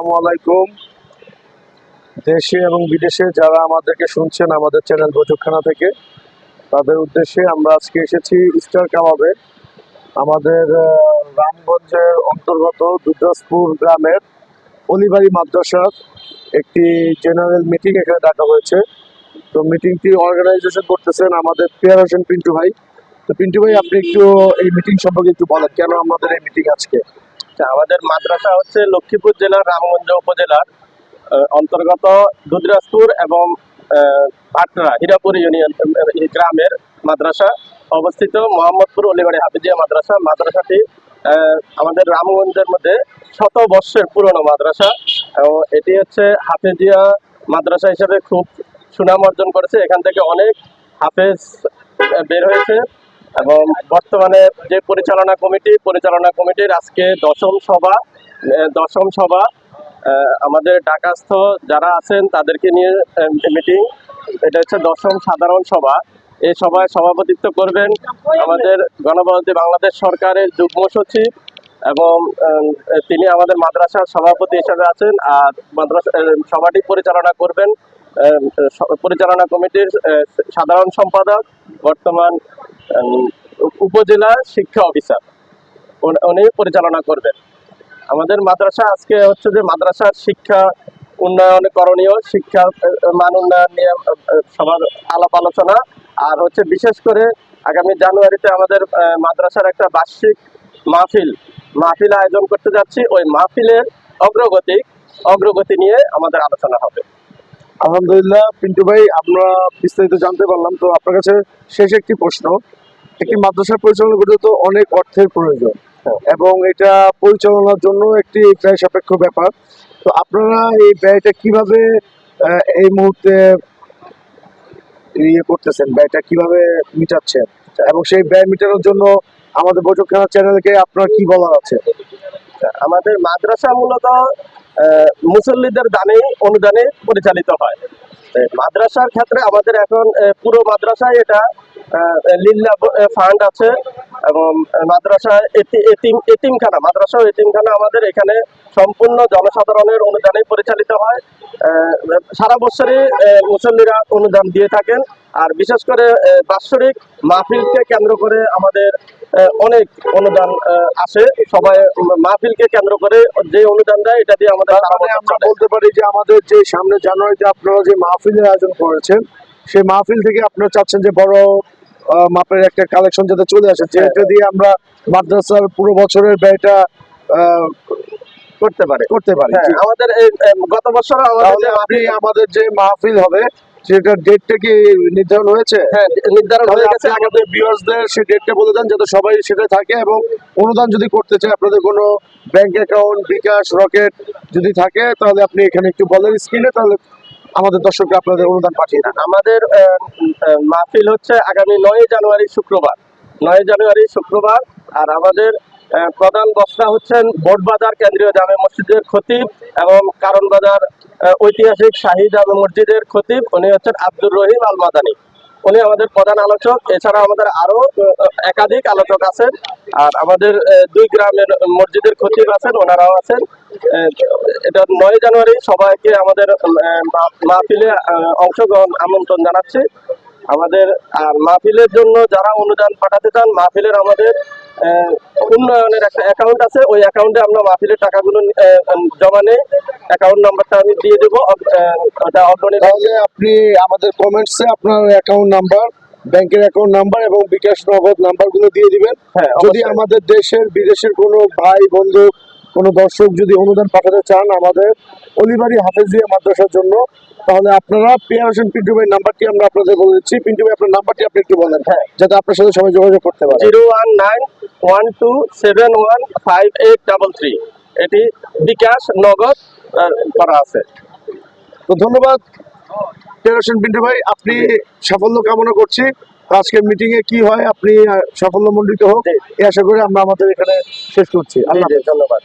আসসালামু আলাইকুম। দেশে এবং বিদেশে যারা আমাদেরকে শুনছেন আমাদের চ্যানেল বৈঠকখানা থেকে, তাদের উদ্দেশ্যে আমরা আজকে এসেছি স্টার কাবাবে। আমাদের রামগঞ্জের অন্তর্গত দুর্গাসপুর গ্রামের অলিবাড়ি মাদ্রাসার একটি জেনারেল মিটিং এখানে ডাকা হয়েছে। তো মিটিংটি অর্গানাইজেশন করতেছেন আমাদের পিয়ার হোসেন পিন্টু ভাই। তো পিন্টু ভাই, আপনি একটু এই মিটিং সম্পর্কে একটু বলেন, কেন আমাদের এই মিটিং আজকে? আমাদের মাদ্রাসা হচ্ছে লক্ষ্মীপুর জেলার রামগঞ্জ উপজেলার অন্তর্গত দুধরাজপুর এবং পাটরা হীরাপুর ইউনিয়ন গ্রামের মাদ্রাসা অবস্থিত মোহাম্মদপুর অলিবাড়ি হাফিজিয়া মাদ্রাসাটি আমাদের রামগঞ্জের মধ্যে শত বর্ষের পুরনো মাদ্রাসা এবং এটি হচ্ছে হাফিজিয়া মাদ্রাসা হিসেবে খুব সুনাম অর্জন করেছে। এখান থেকে অনেক হাফেজ বের হয়েছে এবং বর্তমানে যে পরিচালনা কমিটির আজকে দশম সভা আমাদের ঢাকাস্থ যারা আছেন তাদেরকে নিয়ে মিটিং। এটা হচ্ছে দশম সাধারণ সভা। এই সভায় সভাপতিত্ব করবেন আমাদের গণপ্রজাতন্ত্রী বাংলাদেশ সরকারের যুগ্ম সচিব এবং তিনি আমাদের মাদ্রাসার সভাপতি হিসেবে আছেন। আর মাদ্রাসা সভাটি পরিচালনা করবেন পরিচালনা কমিটির সাধারণ সম্পাদক, বর্তমান উপজেলা শিক্ষা অফিসার, উনি পরিচালনা করবেন। আমাদের মাদ্রাসা আজকে হচ্ছে যে মাদ্রাসার শিক্ষা উন্নয়ন করণীয়, শিক্ষার মান উন্নয়ন নিয়ে সবার আলাপ আলোচনা, আর হচ্ছে বিশেষ করে আগামী জানুয়ারিতে আমাদের মাদ্রাসার একটা বার্ষিক মাহফিল আয়োজন করতে যাচ্ছি। ওই মাহফিলের অগ্রগতি নিয়ে আমাদের আলোচনা হবে। আলহামদুলিল্লাহ পিন্টু ভাই, আমরা বিস্তারিত জানতে পারলাম। তো আপনার কাছে শেষ একটি প্রশ্ন, একটি মাদ্রাসা পরিচালনা করতে তো অনেক অর্থের প্রয়োজন এবং এটা পরিচালনার জন্য একটি ব্যয় সাপেক্ষ ব্যাপার। তো আপনারা এই ব্যয়টা কিভাবে এই মুহূর্তে করতেছেন, ব্যয়টা কিভাবে মিটাচ্ছেন, এবং সেই ব্যয় মেটানোর জন্য আমাদের বৈঠকখানা চ্যানেলকে আপনার কি বলার আছে? আমাদের মাদ্রাসা মূলত মুসল্লিদের অনুদানে পরিচালিত হয়। মাদ্রাসার ক্ষেত্রে আমাদের এখন পুরো মাদ্রাসায় এটা লিল্লা ফান্ড আছে এবং মাদ্রাসায় এতিমখানা আমাদের এখানে সম্পূর্ণ জনসাধারণের অনুদানে পরিচালিত হয়। সারা বছরই মুসল্লিরা অনুদান দিয়ে থাকেন। আর বিশেষ করে বাৎসরিক মাহফিলকে কেন্দ্র করে আমাদের অনেক অনুদান আসে। সবাই মাহফিলকে কেন্দ্র করে যে অনুদান দেয়, এটা দিয়ে আমাদের আমরা বলতে পারি যে আমাদের যে সামনে জানুয়ারিতে আপনারা যে মাহফিলের আয়োজন করেছেন, সেই মাহফিল থেকে আপনারা চাচ্ছেন যে বড় মাপের একটা কালেকশন যাতে চলে আসে, যেটা দিয়ে আমরা মাদ্রাসার পুরো বছরের ব্যয়টা করতে পারি। আমাদের গত বছর আমাদের যে মাহফিল হবে সেটার ডেটটা কি নির্ধারণ হয়েছে? হ্যাঁ, নির্ধারণ হয়ে গেছে। আমাদের ভিউয়ার্সদের সেই ডেটটা বলে দেন যাতে সবাই সেটা থাকে। এবং অনুদান যদি করতে চায়, আপনাদের কোনো ব্যাংক অ্যাকাউন্ট, বিকাশ, রকেট যদি থাকে, তাহলে আপনি এখানে একটু বলেন স্ক্রিনে, তাহলে আমাদের দর্শকরা আপনাদের অনুদান পাঠিয়ে দেন। আমাদের মাহফিল হচ্ছে আগামী 9 জানুয়ারি শুক্রবার। আর আমাদের প্রধান বক্তা হচ্ছেন বোটবাজার কেন্দ্রীয় জামে মসজিদের খতিব এবং কারণ বাজার ঐতিহাসিক শাহী জামে মসজিদের খতিব, উনি হচ্ছেন আব্দুর রহিম আল মাদানী। উনি আমাদের প্রধান আলোচক। এছাড়া আমাদের আরো একাধিক আলোচক আছেন। আর আমাদের 2 গ্রামের মসজিদের খতিব আছেন, ওনারাও আছেন। এটা 9 জানুয়ারি সবাইকে আমাদের মাহফিলে অংশগ্রহণ আমন্ত্রণ জানাচ্ছি। আমাদের আর মাহফিলের জন্য যারা অনুদান পাঠাতে চান, মাহফিলের আমাদের উন্নয়নের একটা অ্যাকাউন্ট আছে। ওই অ্যাকাউন্টে আমরা মাহফিলের টাকাগুলো জমা নেই। অ্যাকাউন্ট নাম্বারটা আমি দিয়ে দেবো। তাহলে আপনি আমাদের কমেন্টসে আপনার অ্যাকাউন্ট নাম্বার, ব্যাংকের অ্যাকাউন্ট নাম্বার এবং বিকাশ নগদ নাম্বারগুলো দিয়ে দিবেন। যদি আমাদের দেশের বিদেশের কোনো ভাই বন্ধু, কোনো দর্শক যদি অনুদান পাঠাতে চান আমাদের অলিবাড়ি হাফেজিয়া মাদ্রাসার জন্য, তাহলে আপনারা পিয়ার হোসেন পিন্টু ভাই নাম্বারটি আমরা আপনাদের বলে দিচ্ছি। পিন্টু ভাই, আপনার নাম্বারটি আপনি একটু বলেন, যাতে আপনার সাথে সবাই যোগাযোগ করতে পারে। 01912715833। এটি বিকাশ নগদ করা আছে। তো ধন্যবাদ পিয়ার হোসেন পিন্টু ভাই, আপনি সাফল্য কামনা করছি। আজকের মিটিং এ কি হয়, আপনি সাফল্যমণ্ডিত হোক এই আশা করে আমরা আমাদের এখানে শেষ করছি। ধন্যবাদ।